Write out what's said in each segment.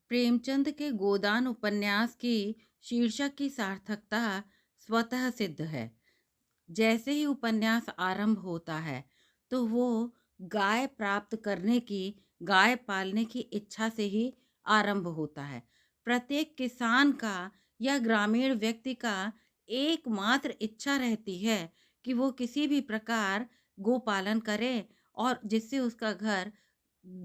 प्रेमचंद के गोदान उपन्यास की शीर्षक की सार्थकता स्वतः सिद्ध है। जैसे ही उपन्यास आरंभ होता है तो वो गाय प्राप्त करने की, गाय पालने की इच्छा से ही आरंभ होता है। प्रत्येक किसान का या ग्रामीण व्यक्ति का एकमात्र इच्छा रहती है कि वो किसी भी प्रकार गोपालन करे और जिससे उसका घर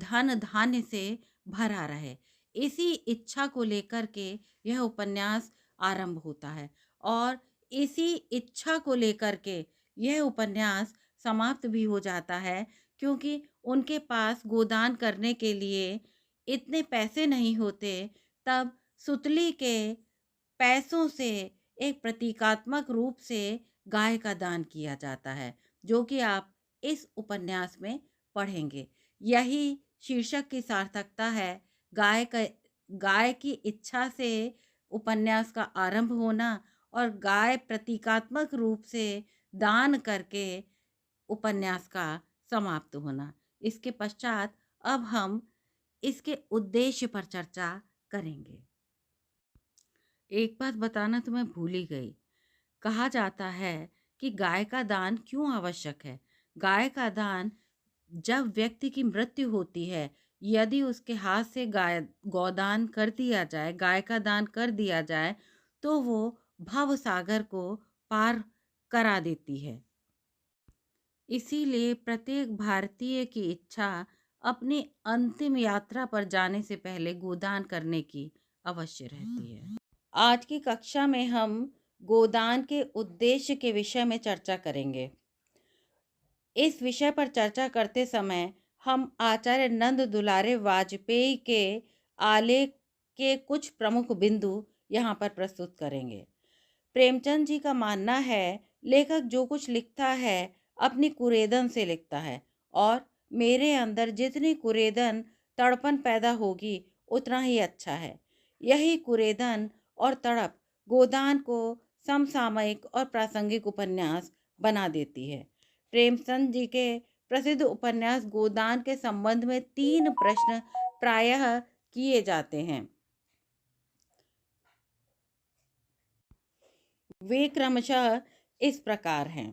धन धान्य से भरा रहे। इसी इच्छा को लेकर के यह उपन्यास आरंभ होता है और इसी इच्छा को लेकर के यह उपन्यास समाप्त भी हो जाता है, क्योंकि उनके पास गोदान करने के लिए इतने पैसे नहीं होते। तब सुतली के पैसों से एक प्रतीकात्मक रूप से गाय का दान किया जाता है, जो कि आप इस उपन्यास में पढ़ेंगे। यही शीर्षक की सार्थकता है। गाय का गाय की इच्छा से उपन्यास का आरंभ होना और गाय प्रतीकात्मक रूप से दान करके उपन्यास का समाप्त होना। इसके पश्चात अब हम इसके उद्देश्य पर चर्चा करेंगे। एक बात बताना तो मैं भूल ही गई। कहा जाता है कि गाय का दान क्यों आवश्यक है। गाय का दान जब व्यक्ति की मृत्यु होती है, यदि उसके हाथ से गाय गोदान कर दिया जाए, गाय का दान कर दिया जाए, तो वो भव सागर को पार करा देती है। इसीलिए प्रत्येक भारतीय की इच्छा अपनी अंतिम यात्रा पर जाने से पहले गोदान करने की अवश्य रहती है। आज की कक्षा में हम गोदान के उद्देश्य के विषय में चर्चा करेंगे। इस विषय पर चर्चा करते समय हम आचार्य नंद दुलारे वाजपेयी के आलेख के कुछ प्रमुख बिंदु यहाँ पर प्रस्तुत करेंगे। प्रेमचंद जी का मानना है, लेखक जो कुछ लिखता है अपनी कुरेदन से लिखता है और मेरे अंदर जितनी कुरेदन तड़पन पैदा होगी उतना ही अच्छा है। यही कुरेदन और तड़प गोदान को समसामयिक और प्रासंगिक उपन्यास बना देती है। प्रेमचंद जी के प्रसिद्ध उपन्यास गोदान के संबंध में 3 प्रश्न प्रायः किए जाते हैं। वे क्रमशः इस प्रकार हैं।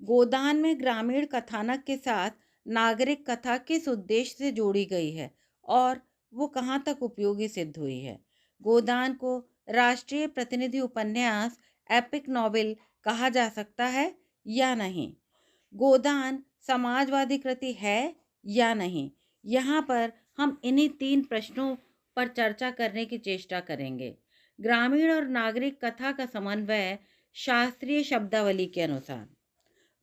गोदान में ग्रामीण कथानक के साथ नागरिक कथा किस उद्देश्य से जोड़ी गई है और वो कहाँ तक उपयोगी सिद्ध हुई है। गोदान को राष्ट्रीय प्रतिनिधि उपन्यास, एपिक नॉवेल कहा जा सकता है या नहीं। गोदान समाजवादी कृति है या नहीं। यहाँ पर हम इन्हीं 3 प्रश्नों पर चर्चा करने की चेष्टा करेंगे। ग्रामीण और नागरिक कथा का समन्वय शास्त्रीय शब्दावली के अनुसार।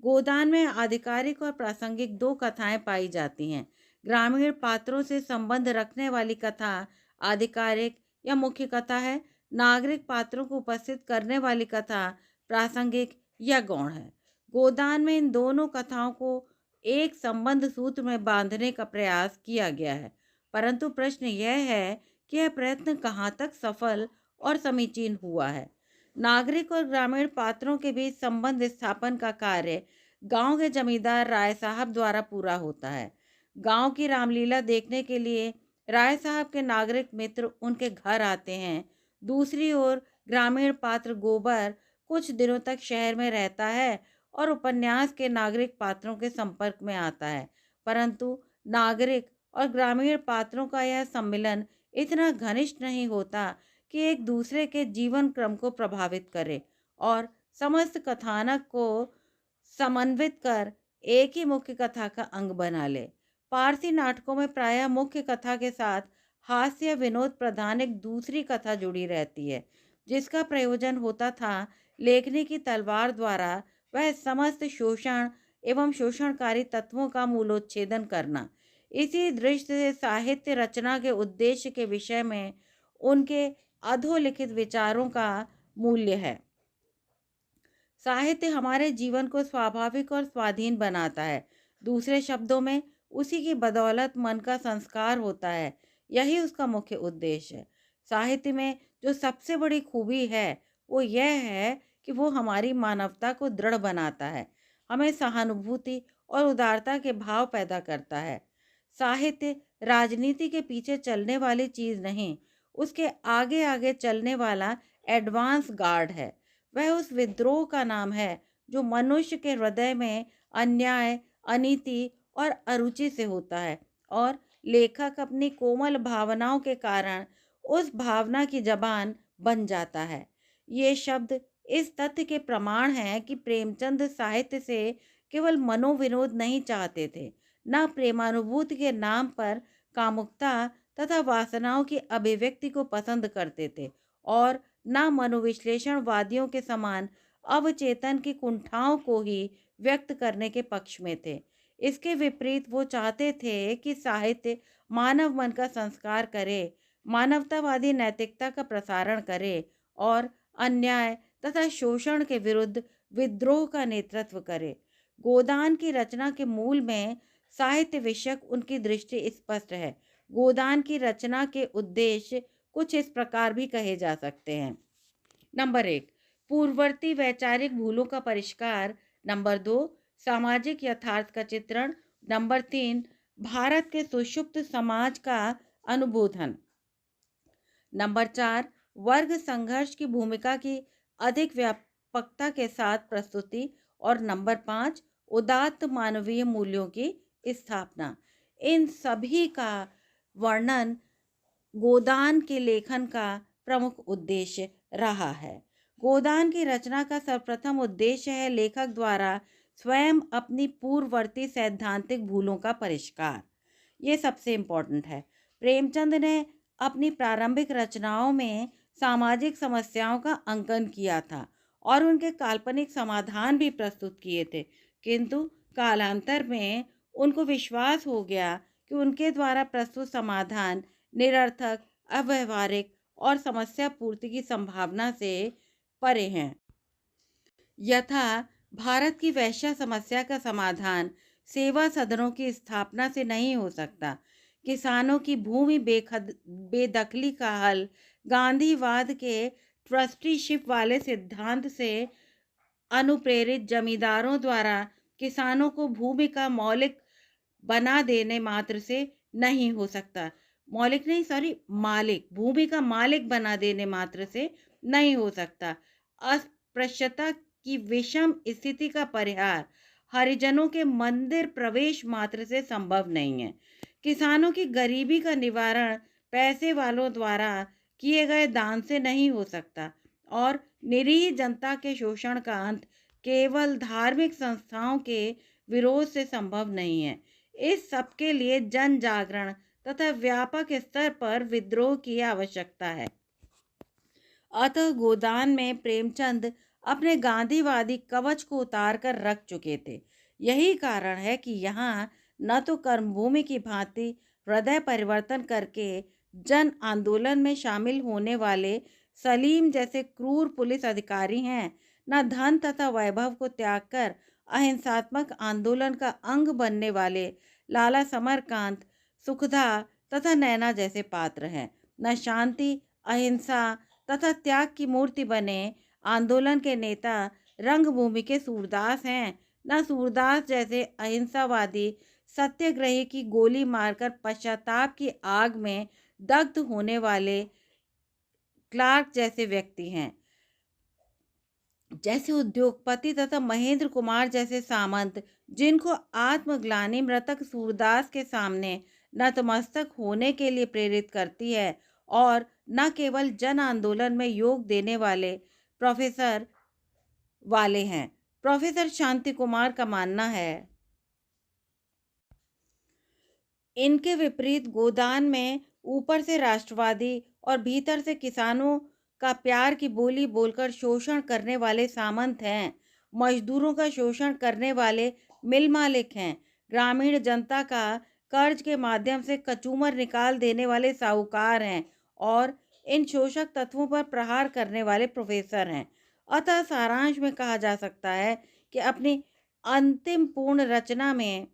गोदान में आधिकारिक और प्रासंगिक 2 कथाएं पाई जाती हैं। ग्रामीण पात्रों से संबंध रखने वाली कथा आधिकारिक या मुख्य कथा है। नागरिक पात्रों को उपस्थित करने वाली कथा प्रासंगिक या गौण है। गोदान में इन दोनों कथाओं को एक संबंध सूत्र में बांधने का प्रयास किया गया है, परंतु प्रश्न यह है कि यह प्रयत्न कहाँ तक सफल और समीचीन हुआ है। नागरिक और ग्रामीण पात्रों के बीच संबंध स्थापन का कार्य गांव के जमींदार राय साहब द्वारा पूरा होता है। गांव की रामलीला देखने के लिए राय साहब के नागरिक मित्र उनके घर आते हैं। दूसरी ओर ग्रामीण पात्र गोबर कुछ दिनों तक शहर में रहता है और उपन्यास के नागरिक पात्रों के संपर्क में आता है, परंतु नागरिक और ग्रामीण पात्रों का यह सम्मिलन इतना घनिष्ठ नहीं होता कि एक दूसरे के जीवन क्रम को प्रभावित करे और समस्त कथानक को समन्वित कर एक ही मुख्य कथा का अंग बना ले। पारसी नाटकों में प्रायः मुख्य कथा के साथ हास्य विनोद प्रधान एक दूसरी कथा जुड़ी रहती है, जिसका प्रयोजन होता था लेखनी की तलवार द्वारा वह समस्त शोषण एवं शोषणकारी तत्वों का मूलोच्छेदन करना। इसी दृष्टि से साहित्य रचना के उद्देश्य के विषय में उनके अधोलिखित विचारों का मूल्य है। साहित्य हमारे जीवन को स्वाभाविक और स्वाधीन बनाता है। दूसरे शब्दों में उसी की बदौलत मन का संस्कार होता है। यही उसका मुख्य उद्देश्य है। साहित्य में जो सबसे बड़ी खूबी है वो यह है कि वो हमारी मानवता को दृढ़ बनाता है, हमें सहानुभूति और उदारता के भाव पैदा करता है। साहित्य राजनीति के पीछे चलने वाली चीज नहीं, उसके आगे आगे चलने वाला एडवांस गार्ड है। वह उस विद्रोह का नाम है जो मनुष्य के हृदय में अन्याय, अनीति और अरुचि से होता है, और लेखक अपनी कोमल भावनाओं के कारण उस भावना की जबान बन जाता है। ये शब्द इस तथ्य के प्रमाण हैं कि प्रेमचंद साहित्य से केवल मनोविनोद नहीं चाहते थे, न प्रेमानुभूति के नाम पर कामुकता तथा वासनाओं की अभिव्यक्ति को पसंद करते थे, और न मनोविश्लेषणवादियों के समान अवचेतन की कुंठाओं को ही व्यक्त करने के पक्ष में थे। इसके विपरीत वो चाहते थे कि साहित्य मानव मन का संस्कार करे, मानवतावादी नैतिकता का प्रसारण करे और अन्याय तथा शोषण के विरुद्ध विद्रोह का नेतृत्व करे। गोदान की रचना के मूल में साहित्य विषयक उनकी दृष्टि स्पष्ट है। गोदान की रचना के उद्देश्य कुछ इस प्रकार भी कहे जा सकते हैं। नंबर 1, पूर्ववर्ती वैचारिक भूलों का परिष्कार। नंबर 2, सामाजिक यथार्थ का चित्रण। नंबर 3, भारत के सुषुप्त समाज का अनुबोधन। नंबर 4, वर्ग संघर्ष की भूमिका की अधिक व्यापकता के साथ प्रस्तुति। और नंबर 5, उदात्त मानवीय मूल्यों की स्थापना। इन सभी का वर्णन गोदान के लेखन का प्रमुख उद्देश्य रहा है। गोदान की रचना का सर्वप्रथम उद्देश्य है लेखक द्वारा स्वयं अपनी पूर्ववर्ती सैद्धांतिक भूलों का परिष्कार। ये सबसे इम्पोर्टेंट है। प्रेमचंद ने अपनी प्रारंभिक रचनाओं में सामाजिक समस्याओं का अंकन किया था और उनके काल्पनिक समाधान भी प्रस्तुत किए थे, किंतु कालांतर में उनको विश्वास हो गया कि उनके द्वारा प्रस्तुत समाधान निरर्थक, अव्यवहारिक और समस्या पूर्ति की संभावना से परे हैं। यथा भारत की वैश्य समस्या का समाधान सेवा सदनों की स्थापना से नहीं हो सकता। किसानों की भूमि बेदखली का हल गांधीवाद के ट्रस्टीशिप वाले सिद्धांत से अनुप्रेरित जमींदारों द्वारा किसानों को भूमि का मौलिक बना देने मात्र से नहीं हो सकता। मौलिक नहीं, सॉरी, मालिक, भूमि का मालिक बना देने मात्र से नहीं हो सकता। अस्पृश्यता की विषम स्थिति का परिहार हरिजनों के मंदिर प्रवेश मात्र से संभव नहीं है। किसानों की गरीबी का निवारण पैसे वालों द्वारा किए गए दान से नहीं हो सकता, और निरीह जनता के शोषण का अंत केवल धार्मिक संस्थाओं के विरोध से संभव नहीं है। इस सब के लिए जन जागरण तथा व्यापक स्तर पर विद्रोह की आवश्यकता है। अतः गोदान में प्रेमचंद अपने गांधीवादी कवच को उतार कर रख चुके थे। यही कारण है कि यहाँ न तो कर्मभूमि की भांति हृदय परिवर्तन करके जन आंदोलन में शामिल होने वाले सलीम जैसे क्रूर पुलिस अधिकारी हैं, न धन तथा वैभव को त्याग कर अहिंसात्मक आंदोलन का अंग बनने वाले लाला समरकांत, सुखदा तथा नैना जैसे पात्र हैं। न शांति, अहिंसा तथा त्याग की मूर्ति बने आंदोलन के नेता रंगभूमि के सूरदास हैं, न सूरदास जैसे अहिंसावादी सत्याग्रही की गोली मारकर पश्चाताप की आग में दग्ध होने वाले क्लार्क जैसे व्यक्ति हैं। जैसे उद्योगपति तथा महेंद्र कुमार जैसे सामंत, जिनको आत्मग्लानि मृतक सूरदास के सामने नतमस्तक होने के लिए प्रेरित करती है, और न केवल जन आंदोलन में योग देने वाले प्रोफेसर वाले हैं। प्रोफेसर शांति कुमार का मानना है, इनके विपरीत गोदान में ऊपर से राष्ट्रवादी और भीतर से किसानों का प्यार की बोली बोलकर शोषण करने वाले सामंत हैं। मजदूरों का शोषण करने वाले मिल मालिक हैं। ग्रामीण जनता का कर्ज के माध्यम से कचूमर निकाल देने वाले साहूकार हैं, और इन शोषक तत्वों पर प्रहार करने वाले प्रोफेसर हैं। अतः सारांश में कहा जा सकता है कि अपनी अंतिम पूर्ण रचना में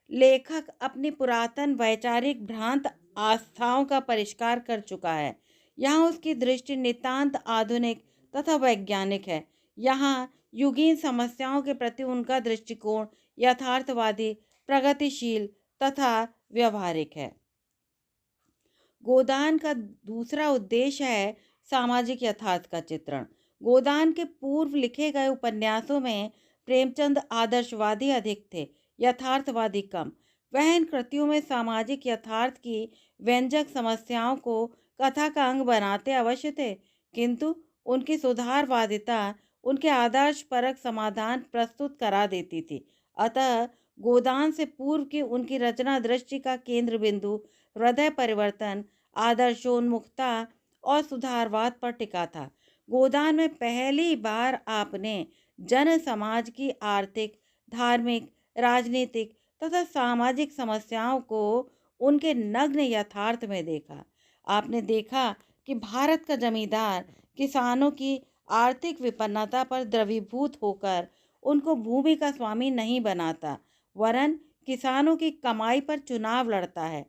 लेखक अपनी पुरातन वैचारिक भ्रांत आस्थाओं का परिष्कार कर चुका है। यहाँ उसकी दृष्टि नितांत आधुनिक तथा वैज्ञानिक है। यहाँ युगीन समस्याओं के प्रति उनका दृष्टिकोण यथार्थवादी, प्रगतिशील तथा व्यवहारिक है। गोदान का दूसरा उद्देश्य है सामाजिक यथार्थ का चित्रण। गोदान के पूर्व लिखे गए उपन्यासों में प्रेमचंद आदर्शवादी अधिक थे, यथार्थवादी कम। वह इन कृतियों में सामाजिक यथार्थ की व्यंजक समस्याओं को कथा का अंग बनाते अवश्य थे, किंतु उनकी सुधारवादिता उनके आदर्श परक समाधान प्रस्तुत करा देती थी। अतः गोदान से पूर्व की उनकी रचना दृष्टि का केंद्र बिंदु हृदय परिवर्तन, आदर्शोन्मुखता और सुधारवाद पर टिका था। गोदान में पहली बार आपने जन समाज की आर्थिक, धार्मिक, राजनीतिक तथा सामाजिक समस्याओं को उनके नग्न यथार्थ में देखा। आपने देखा कि भारत का जमींदार किसानों की आर्थिक विपन्नता पर द्रवीभूत होकर उनको भूमि का स्वामी नहीं बनाता, वरन किसानों की कमाई पर चुनाव लड़ता है।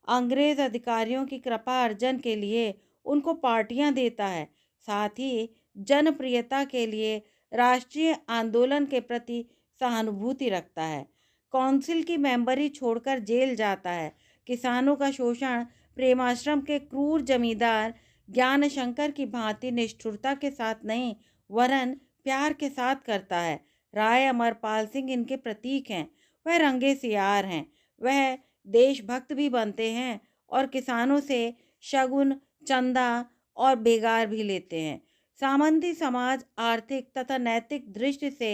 अंग्रेज अधिकारियों की कृपा अर्जन के लिए उनको पार्टियां देता है, साथ ही जनप्रियता के लिए राष्ट्रीय आंदोलन के प्रति सहानुभूति रखता है। काउंसिल की मेंबरी छोड़कर जेल जाता है। किसानों का शोषण प्रेमाश्रम के क्रूर जमींदार ज्ञान शंकर की भांति निष्ठुरता के साथ नहीं, वरन प्यार के साथ करता है। राय अमरपाल सिंह इनके प्रतीक हैं। वह रंगे सियार हैं, वह देशभक्त भी बनते हैं और किसानों से शगुन, चंदा और बेगार भी लेते हैं। सामंती समाज आर्थिक तथा नैतिक दृष्टि से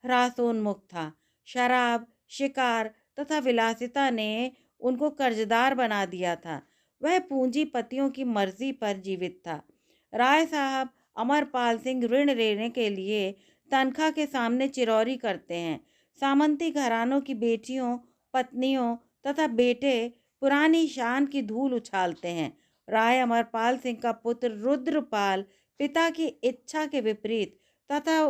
ह्रासोन्मुख था। शराब, शिकार तथा विलासिता ने उनको कर्जदार बना दिया था। वह पूंजीपतियों की मर्जी पर जीवित था। राय साहब अमरपाल सिंह ऋण लेने के लिए तनख्वाह के सामने चिरौरी करते हैं। सामंती घरानों की बेटियों, पत्नियों तथा बेटे पुरानी शान की धूल उछालते हैं। राय अमरपाल सिंह का पुत्र रुद्रपाल पिता की इच्छा के विपरीत तथा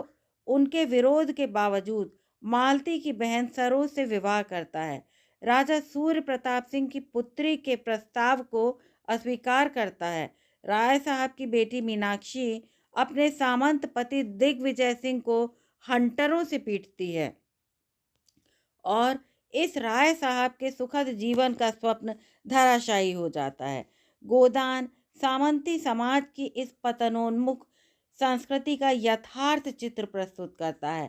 उनके विरोध के बावजूद मालती की बहन सरोज से विवाह करता है। राजा सूर्य प्रताप सिंह की पुत्री के प्रस्ताव को अस्वीकार करता है। राय साहब की बेटी मीनाक्षी अपने सामंत पति दिग्विजय सिंह को हंटरों से पीटती है और इस राय साहब के सुखद जीवन का स्वप्न धराशायी हो जाता है। गोदान सामंती समाज की इस पतनोन्मुख संस्कृति का यथार्थ चित्र प्रस्तुत करता है।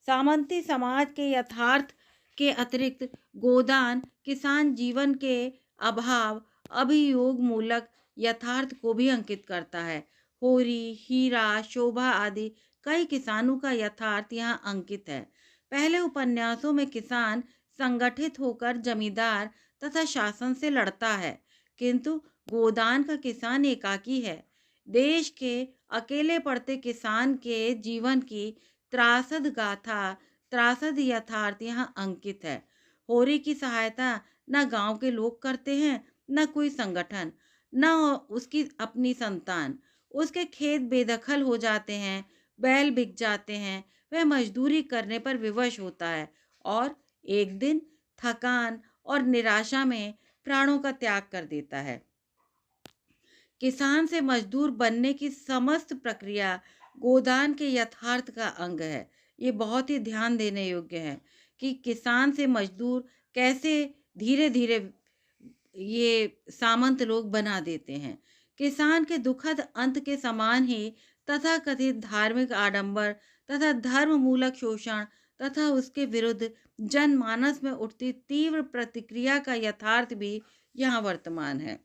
सामंती समाज के यथार्थ के अतिरिक्त गोदान किसान जीवन के अभाव, अभियोग मूलक यथार्थ को भी अंकित करता है। होरी, हीरा, शोभा आदि कई किसानों का यथार्थ यहाँ अंकित है। पहले उपन्यासों में किसान संगठित होकर जमींदार तथा शासन से लड़ता है, किंतु गोदान का किसान एकाकी है। देश के अकेले पड़ते किसान के जीवन की त्रासद गाथा, त्रासद यथार्थ यहाँ अंकित है। होरी की सहायता न गांव के लोग करते हैं, न कोई संगठन, न उसकी अपनी संतान। उसके खेत बेदखल हो जाते हैं, बैल बिक जाते हैं। वह मजदूरी करने पर विवश होता है और एक दिन थकान और निराशा में प्राणों का त्याग कर देता है। किसान से मजदूर बनने की समस्त प्रक्रिया गोदान के यथार्थ का अंग है। ये बहुत ही ध्यान देने योग्य है कि किसान से मजदूर कैसे धीरे धीरे ये सामंत लोग बना देते हैं। किसान के दुखद अंत के समान ही तथाकथित धार्मिक आडंबर तथा धर्म मूलक शोषण तथा उसके विरुद्ध जनमानस में उठती तीव्र प्रतिक्रिया का यथार्थ भी यहाँ वर्तमान है।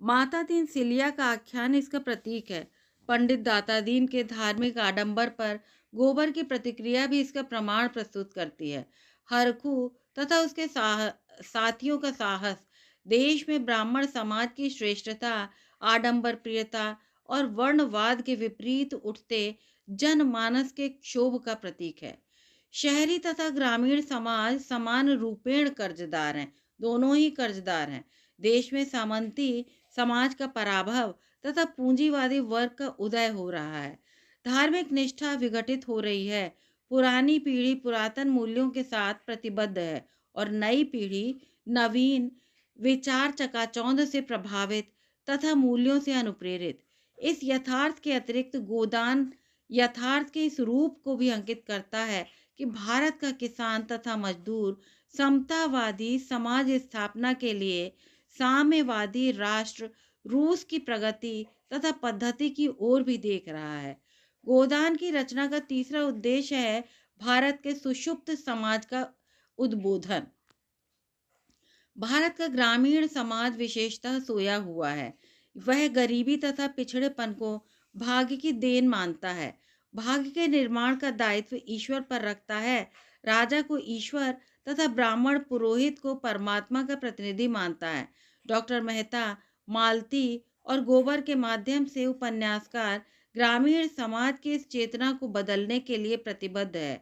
माता दीन सिलिया का आख्यान इसका प्रतीक है। पंडित दाता दीन के धार्मिक आडंबर पर गोबर की प्रतिक्रिया भी इसका प्रमाण प्रस्तुत करती है। हरखू तथा उसके साथियों का साहस देश में ब्राह्मण समाज की श्रेष्ठता, आडंबर प्रियता और वर्णवाद के विपरीत उठते जनमानस के क्षोभ का प्रतीक है। शहरी तथा ग्रामीण समाज समान रूपेण कर्जदार हैं, दोनों ही कर्जदार हैं। देश में सामंती समाज का पराभव तथा पूंजीवादी वर्ग का उदय हो रहा है। धार्मिक निष्ठा विघटित हो रही है। पुरानी पीढ़ी पुरातन मूल्यों के साथ प्रतिबद्ध है और नई पीढ़ी नवीन विचार चकाचौंध से प्रभावित तथा मूल्यों से अनुप्रेरित। इस यथार्थ के अतिरिक्त गोदान यथार्थ के इस रूप को भी अंकित करता है कि भारत का किसान तथा मजदूर समतावादी समाज स्थापना के लिए साम्यवादी राष्ट्र रूस की प्रगति तथा पद्धति की ओर भी देख रहा है। गोदान की रचना का तीसरा उद्देश्य है भारत के सुषुप्त समाज का उद्बोधन। भारत का ग्रामीण समाज विशेषतः सोया हुआ है। वह गरीबी तथा पिछड़ेपन को भाग्य की देन मानता है। भाग्य के निर्माण का दायित्व ईश्वर पर रखता है। राजा को ईश्वर तथा ब्राह्मण पुरोहित को परमात्मा का प्रतिनिधि मानता है। डॉक्टर मेहता मालती और गोबर के माध्यम से उपन्यासकार ग्रामीण समाज की इस चेतना को बदलने के लिए प्रतिबद्ध है।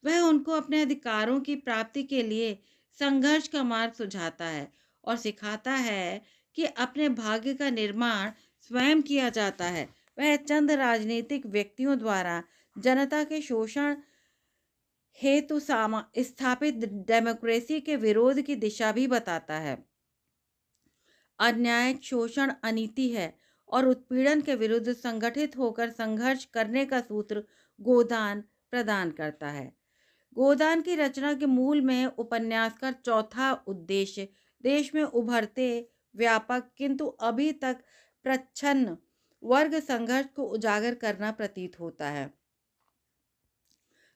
वह उनको अपने अधिकारों की प्राप्ति के लिए संघर्ष का मार्ग सुझाता है और सिखाता है कि अपने भाग्य का निर्माण स्वयं किया जाता है। वह चंद राजनीतिक व्यक्तियों द्वारा जनता के शोषण हेतु स्थापित डेमोक्रेसी के विरोध की दिशा भी बताता है। अन्याय, शोषण अनीति है और उत्पीड़न के विरुद्ध संगठित होकर संघर्ष करने का सूत्र गोदान प्रदान करता है। गोदान की रचना के मूल में उपन्यास का चौथा उद्देश्य देश में उभरते व्यापक किंतु अभी तक प्रच्छन्न वर्ग संघर्ष को उजागर करना प्रतीत होता है।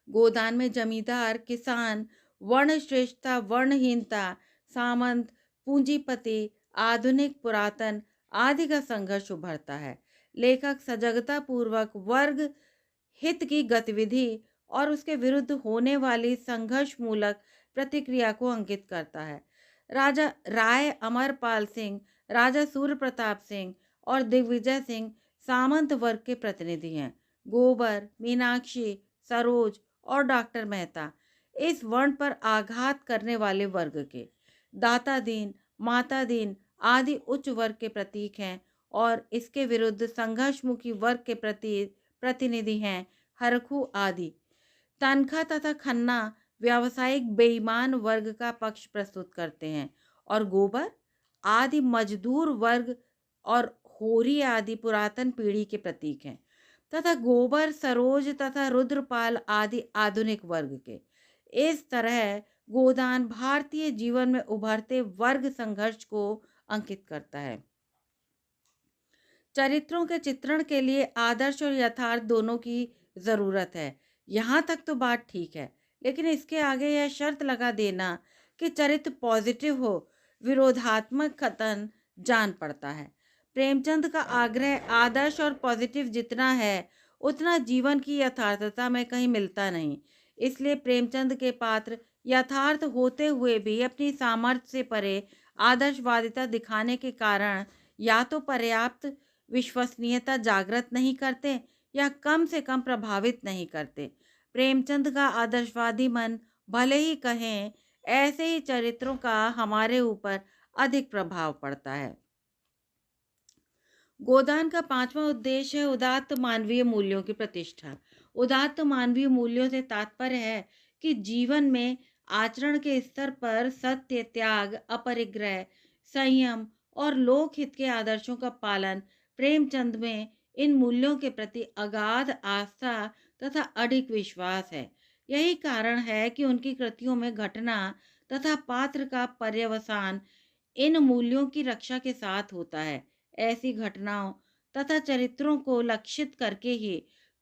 गोदान में जमींदार, किसान, वर्ण श्रेष्ठता, वर्णहीनता, सामंत, पूंजीपति, आधुनिक, पुरातन आदि का संघर्ष उभरता है। लेखक सजगता पूर्वक वर्ग हित की गतिविधि और उसके विरुद्ध होने वाली संघर्ष मूलक प्रतिक्रिया को अंकित करता है। राजा राय अमरपाल सिंह, राजा सूर्य प्रताप सिंह और दिग्विजय सिंह सामंत वर्ग के प्रतिनिधि हैं। गोबर, मीनाक्षी, सरोज और डॉक्टर मेहता इस वर्ण पर आघात करने वाले वर्ग के। दाता दीन, माता दीन आदि उच्च वर्ग के प्रतीक हैं और इसके विरुद्ध संघर्षमुखी वर्ग के प्रतिनिधि हैं हरखू आदि। तनखा तथा खन्ना व्यावसायिक बेईमान वर्ग का पक्ष प्रस्तुत करते हैं और गोबर आदि मजदूर वर्ग और होरी आदि पुरातन पीढ़ी के प्रतीक हैं तथा गोबर, सरोज तथा रुद्रपाल आदि आधुनिक वर्ग के। इस तरह गोदान भारतीय जीवन में उभरते वर्ग संघर्ष को अंकित करता है। चरित्रों के चित्रण के लिए आदर्श और यथार्थ दोनों की जरूरत है। यहाँ तक तो बात ठीक है, लेकिन इसके आगे यह शर्त लगा देना कि चरित्र पॉजिटिव हो, विरोधात्मक कथन जान पड़ता है। प्रेमचंद का आग्रह आदर्श और पॉजिटिव जितना है उतना जीवन की यथार्थता में कहीं मिलता नहीं। इसलिए प्रेमचंद के पात्र यथार्थ होते हुए भी अपनी सामर्थ्य से परे आदर्शवादिता दिखाने के कारण या तो पर्याप्त विश्वसनीयता जागृत नहीं करते या कम से कम प्रभावित नहीं करते। प्रेमचंद का आदर्शवादी मन भले ही कहें, ऐसे ही चरित्रों का हमारे ऊपर अधिक प्रभाव पड़ता है। गोदान का पांचवा उद्देश्य है उदात्त मानवीय मूल्यों की प्रतिष्ठा। उदात्त मानवीय मूल्यों से तात्पर्य है कि जीवन में आचरण के स्तर पर सत्य, त्याग, अपरिग्रह, संयम और लोकहित के आदर्शों का पालन। प्रेमचंद में इन मूल्यों के प्रति अगाध आस्था तथा अडिग विश्वास है। यही कारण है कि उनकी कृतियों में घटना तथा पात्र का पर्यवसान इन मूल्यों की रक्षा के साथ होता है। ऐसी घटनाओं तथा चरित्रों को लक्षित करके ही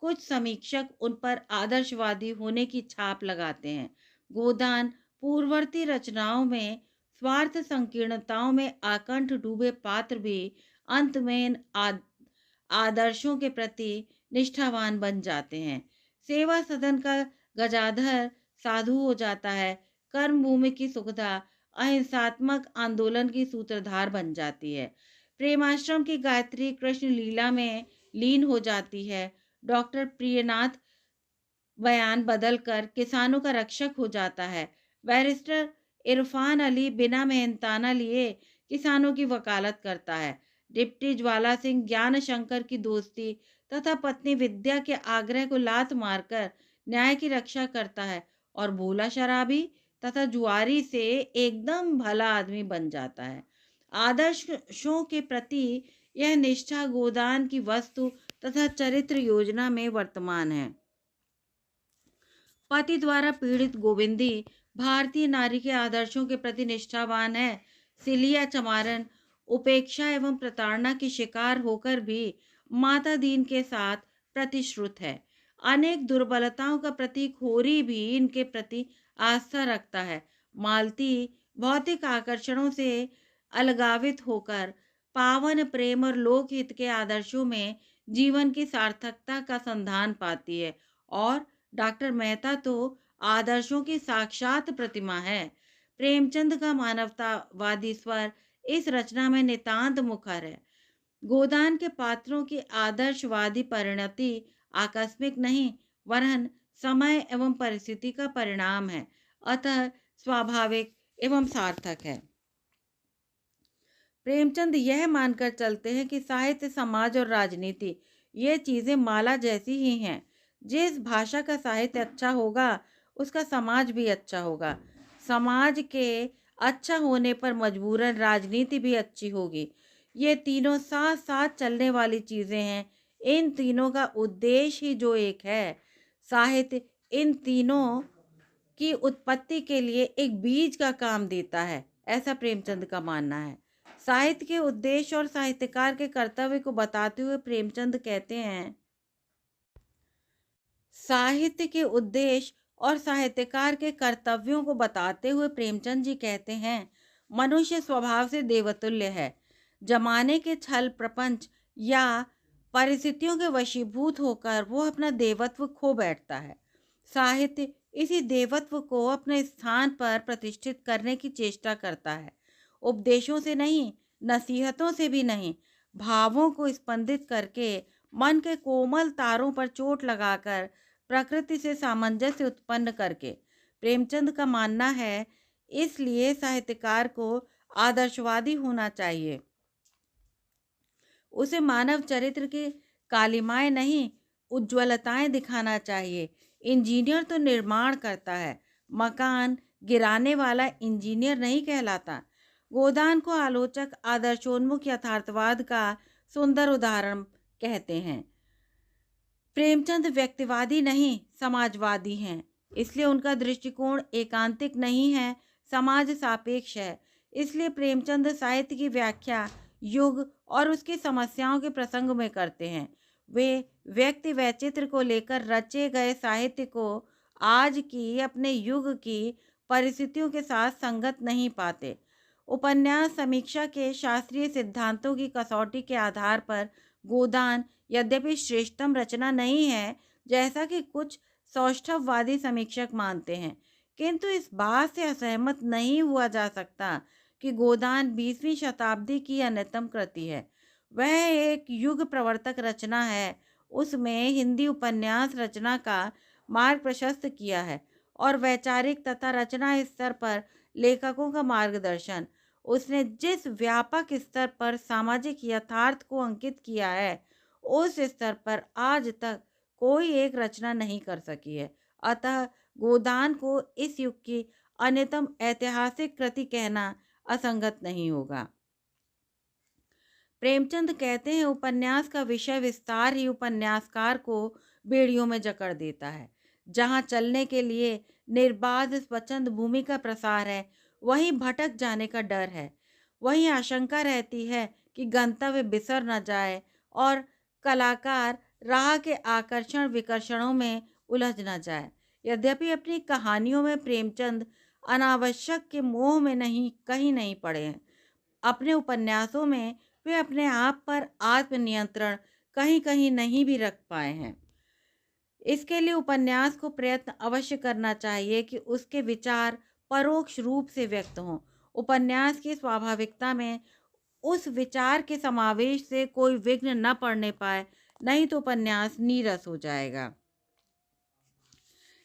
कुछ समीक्षक उन पर आदर्शवादी होने की छाप लगाते हैं। गोदान पूर्ववर्ती रचनाओं में स्वार्थ संकीर्णताओं में आकंठ डूबे पात्र भी अंत में आदर्शों के प्रति निष्ठावान बन जाते हैं। सेवा सदन का गजाधर साधु हो जाता है। कर्मभूमि की सुखदा अहिंसात्मक आंदोलन की सूत्रधार बन जाती है। प्रेमाश्रम की गायत्री कृष्ण लीला में लीन हो जाती है। डॉक्टर प्रियनाथ बयान बदलकर किसानों का रक्षक हो जाता है। बैरिस्टर इरफान अली बिना मेहनताना लिए किसानों की वकालत करता है। डिप्टी ज्वाला सिंह ज्ञान शंकर की दोस्ती तथा पत्नी विद्या के आग्रह को लात मारकर न्याय की रक्षा करता है और भोला शराबी तथा जुआरी से एकदम भला आदमी बन जाता है। आदर्शों के प्रति यह निष्ठा गोदान की वस्तु तथा चरित्र योजना में वर्तमान है। पति द्वारा पीड़ित गोविंदी भारतीय नारी के आदर्शों के प्रति निष्ठावान है। सिलिया चमारन उपेक्षा एवं प्रताड़ना की शिकार होकर भी माता दीन के साथ प्रतिश्रुत है। अनेक दुर्बलताओं का प्रतीक होरी भी इनके प्रति आस्था रखता है। मालती भौतिक आकर्षणों से अलगावित होकर पावन प्रेम और लोकहित के आदर्शों में जीवन की सार्थकता का संधान पाती है। और डॉक्टर मेहता तो आदर्शों की साक्षात प्रतिमा है। प्रेमचंद का मानवतावादी स्वर इस रचना में नितांत मुखर है। गोदान के पात्रों की आदर्शवादी परिणति आकस्मिक नहीं, वरन समय एवं परिस्थिति का परिणाम है, अतः स्वाभाविक एवं सार्थक है। प्रेमचंद यह मानकर चलते हैं कि साहित्य, समाज और राजनीति ये चीजें माला जैसी ही हैं। जिस भाषा का साहित्य अच्छा होगा उसका समाज भी अच्छा होगा। समाज के अच्छा होने पर मजबूरन राजनीति भी अच्छी होगी। ये तीनों साथ साथ चलने वाली चीजें हैं। इन तीनों का उद्देश्य ही जो एक है। साहित्य इन तीनों की उत्पत्ति के लिए एक बीज का काम देता है, ऐसा प्रेमचंद का मानना है। साहित्य के उद्देश्य और साहित्यकार के कर्तव्य को बताते हुए प्रेमचंद कहते हैं, साहित्य के उद्देश्य और साहित्यकार के कर्तव्यों को बताते हुए प्रेमचंद जी कहते हैं, मनुष्य स्वभाव से देवतुल्य है। जमाने के छल प्रपंच या परिस्थितियों के वशीभूत होकर वो अपना देवत्व खो बैठता है। साहित्य इसी देवत्व को अपने स्थान पर प्रतिष्ठित करने की चेष्टा करता है। उपदेशों से नहीं, नसीहतों से भी नहीं, भावों को स्पंदित करके, मन के कोमल तारों पर चोट लगाकर, प्रकृति से सामंजस्य उत्पन्न करके। प्रेमचंद का मानना है, इसलिए साहित्यकार को आदर्शवादी होना चाहिए। उसे मानव चरित्र की कालिमाएं नहीं, उज्ज्वलताएं दिखाना चाहिए। इंजीनियर तो निर्माण करता है, मकान गिराने वाला इंजीनियर नहीं कहलाता। गोदान को आलोचक आदर्शोन्मुख यथार्थवाद का सुंदर उदाहरण कहते हैं। प्रेमचंद व्यक्तिवादी नहीं, समाजवादी हैं। इसलिए उनका दृष्टिकोण एकांतिक नहीं है, समाज सापेक्ष है। इसलिए प्रेमचंद साहित्य की व्याख्या युग और उसकी समस्याओं के प्रसंग में करते हैं। वे व्यक्ति वैचित्र को लेकर रचे गए साहित्य को आज की अपने युग की परिस्थितियों के साथ संगत नहीं पाते। उपन्यास समीक्षा के शास्त्रीय सिद्धांतों की कसौटी के आधार पर गोदान यद्यपि श्रेष्ठतम रचना नहीं है, जैसा कि कुछ सौष्ठववादी समीक्षक मानते हैं, किंतु इस बात से असहमत नहीं हुआ जा सकता कि गोदान 20वीं शताब्दी की अन्यतम कृति है। वह एक युग प्रवर्तक रचना है। उसमें हिंदी उपन्यास रचना का मार्ग प्रशस्त किया है और वैचारिक तथा रचना स्तर पर लेखकों का मार्गदर्शन। उसने जिस व्यापक स्तर पर सामाजिक यथार्थ को अंकित किया है, उस स्तर पर आज तक कोई एक रचना नहीं कर सकी है। अतः गोदान को इस युग की अन्यतम ऐतिहासिक कृति कहना असंगत नहीं होगा। प्रेमचंद कहते हैं, उपन्यास का विषय विस्तार ही उपन्यासकार को बेड़ियों में जकड़ देता है। जहाँ चलने के लिए निर्बाध स्वच्छंद भूमि का प्रसार है, वहीं भटक जाने का डर है। वहीं आशंका रहती है कि गंतव्य बिसर न जाए और कलाकार राह के आकर्षण विकर्षणों में उलझ न जाए। यद्यपि अपनी कहानियों में प्रेमचंद अनावश्यक के मोह में नहीं कहीं नहीं पड़े हैं। अपने उपन्यासों में वे अपने आप पर आत्मनियंत्रण कहीं कहीं नहीं भी रख पाए हैं। इसके लिए उपन्यास को प्रयत्न अवश्य करना चाहिए कि उसके विचार परोक्ष रूप से व्यक्त हों। उपन्यास की स्वाभाविकता में उस विचार के समावेश से कोई विघ्न न पड़ने पाए, नहीं तो उपन्यास नीरस हो जाएगा।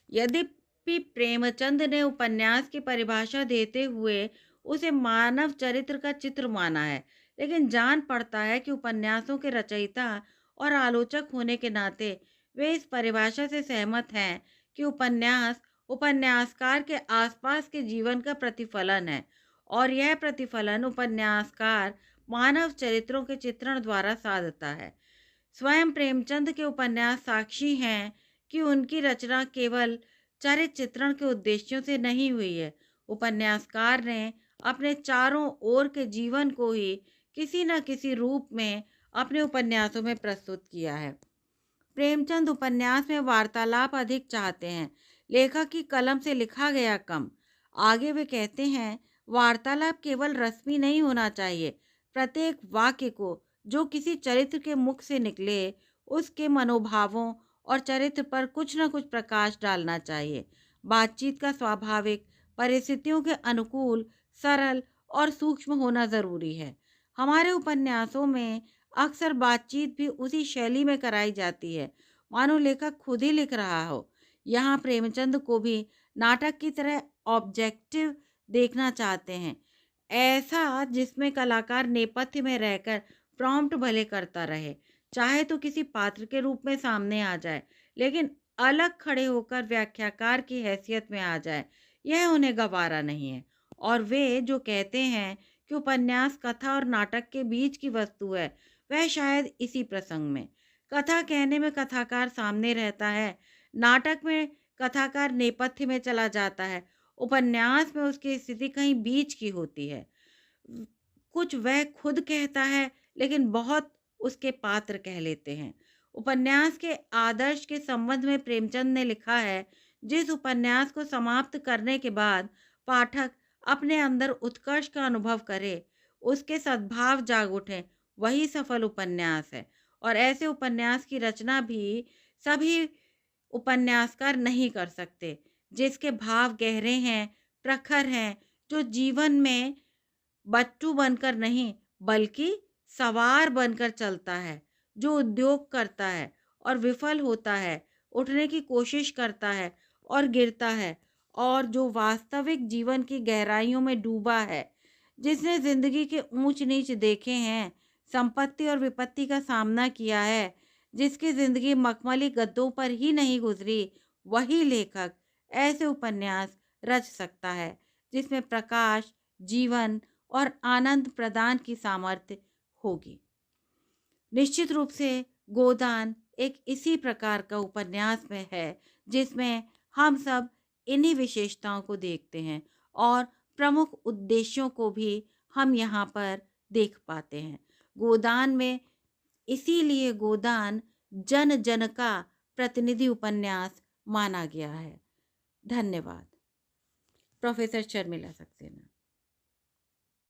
यद्यपि प्रेमचंद ने उपन्यास की परिभाषा देते हुए उसे मानव चरित्र का चित्र माना है, लेकिन जान पड़ता है कि उपन्यासों के रचयिता और आलोचक होने के नाते वे इस परिभाषा से सहमत हैं कि उपन्यास उपन्यासकार के आसपास के जीवन का प्रतिफलन है और यह प्रतिफलन उपन्यासकार मानव चरित्रों के चित्रण द्वारा साधता है। स्वयं प्रेमचंद के उपन्यास साक्षी हैं कि उनकी रचना केवल चरित्र चित्रण के उद्देश्यों से नहीं हुई है। उपन्यासकार ने अपने चारों ओर के जीवन को ही किसी न किसी रूप में अपने उपन्यासों में प्रस्तुत किया है। प्रेमचंद उपन्यास में वार्तालाप अधिक चाहते हैं, लेखक की कलम से लिखा गया कम। आगे वे कहते हैं, वार्तालाप केवल रस्मी नहीं होना चाहिए। प्रत्येक वाक्य को जो किसी चरित्र के मुख से निकले, उसके मनोभावों और चरित्र पर कुछ न कुछ प्रकाश डालना चाहिए। बातचीत का स्वाभाविक, परिस्थितियों के अनुकूल, सरल और सूक्ष्म होना जरूरी है। हमारे उपन्यासों में अक्सर बातचीत भी उसी शैली में कराई जाती है, मानो लेखक खुद ही लिख रहा हो। यहाँ प्रेमचंद को भी नाटक की तरह ऑब्जेक्टिव देखना चाहते हैं, ऐसा जिसमें कलाकार नेपथ्य में रहकर प्रॉम्प्ट भले करता रहे, चाहे तो किसी पात्र के रूप में सामने आ जाए, लेकिन अलग खड़े होकर व्याख्याकार की हैसियत में आ जाए, यह उन्हें गवारा नहीं है। और वे जो कहते हैं कि उपन्यास कथा और नाटक के बीच की वस्तु है, वह शायद इसी प्रसंग में। कथा कहने में कथाकार सामने रहता है, नाटक में कथाकार नेपथ्य में चला जाता है, उपन्यास में उसकी स्थिति कहीं बीच की होती है। कुछ वह खुद कहता है, लेकिन बहुत उसके पात्र कह लेते हैं। उपन्यास के आदर्श के संबंध में प्रेमचंद ने लिखा है, जिस उपन्यास को समाप्त करने के बाद पाठक अपने अंदर उत्कर्ष का अनुभव करे, उसके सद्भाव जाग उठे, वही सफल उपन्यास है। और ऐसे उपन्यास की रचना भी सभी उपन्यासकार नहीं कर सकते। जिसके भाव गहरे हैं, प्रखर हैं, जो जीवन में बट्टू बनकर नहीं बल्कि सवार बनकर चलता है, जो उद्योग करता है और विफल होता है, उठने की कोशिश करता है और गिरता है, और जो वास्तविक जीवन की गहराइयों में डूबा है, जिसने जिंदगी के ऊंच नीच देखे हैं, संपत्ति और विपत्ति का सामना किया है, जिसकी जिंदगी मखमली गद्दों पर ही नहीं गुजरी, वही लेखक ऐसे उपन्यास रच सकता है जिसमें प्रकाश, जीवन और आनंद प्रदान की सामर्थ्य होगी। निश्चित रूप से गोदान एक इसी प्रकार का उपन्यास में है, जिसमें हम सब इन्हीं विशेषताओं को देखते हैं और प्रमुख उद्देश्यों को भी हम यहाँ पर देख पाते हैं। गोदान में इसीलिए गोदान जन जन का प्रतिनिधि उपन्यास माना गया है। धन्यवाद। प्रोफेसर शर्मिला सक्सेना।